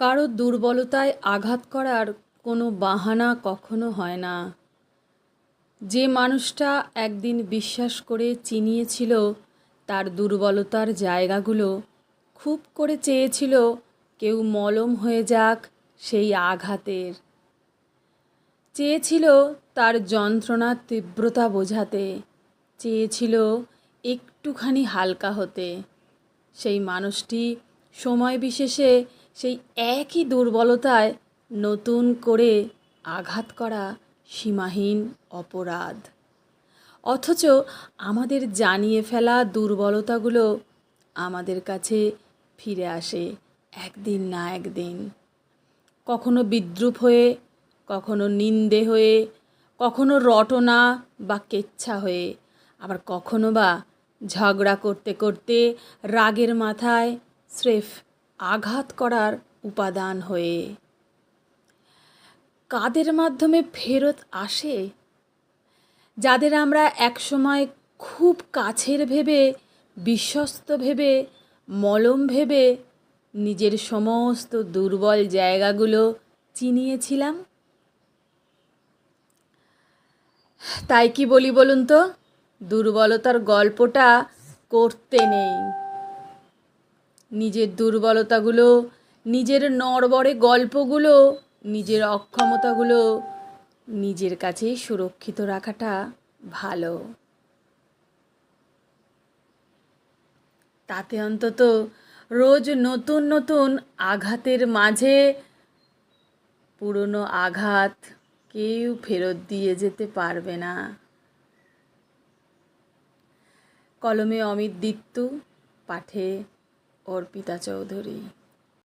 কারো দুর্বলতায় আঘাত করার কোনো বাহানা কখনো হয় না। যে মানুষটা একদিন বিশ্বাস করে চিনিয়েছিল তার দুর্বলতার জায়গাগুলো, খুব করে চেয়েছিল কেউ মলম হয়ে যাক সেই আঘাতের, চেয়েছিল তার যন্ত্রণার তীব্রতা বোঝাতে, চেয়েছিল একটুখানি হালকা হতে, সেই মানুষটি সময় বিশেষে সেই একই দুর্বলতায় নতুন করে আঘাত করা সীমাহীন অপরাধ। অথচ আমাদের জানিয়ে ফেলা দুর্বলতাগুলো আমাদের কাছে ফিরে আসে একদিন না একদিন, কখনো বিদ্রূপ হয়ে, কখনো নিন্দে হয়ে, কখনো রটনা বা কেচ্ছা হয়ে, আবার কখনো বা ঝগড়া করতে করতে রাগের মাথায় স্রেফ আঘাত করার উপাদান হয়ে। কাদের মাধ্যমে ফেরত আসে? যাদের আমরা একসময় খুব কাছের ভেবে, বিশ্বস্ত ভেবে, মলম ভেবে নিজের সমস্ত দুর্বল জায়গাগুলো চিনিয়েছিলাম। তাই কি বলি বলুন তো, দুর্বলতার গল্পটা করতে নেই। নিজের দুর্বলতাগুলো, নিজের নড়বড়ে গল্পগুলো, নিজের অক্ষমতাগুলো নিজের কাছেই সুরক্ষিত রাখাটা ভালো। তাতে অন্তত রোজ নতুন নতুন আঘাতের মাঝে পুরনো আঘাত কেউ ফেরত দিয়ে যেতে পারবে না। কলমে অমিত দিত্তু, পাঠে অর্পিতা চৌধুরী।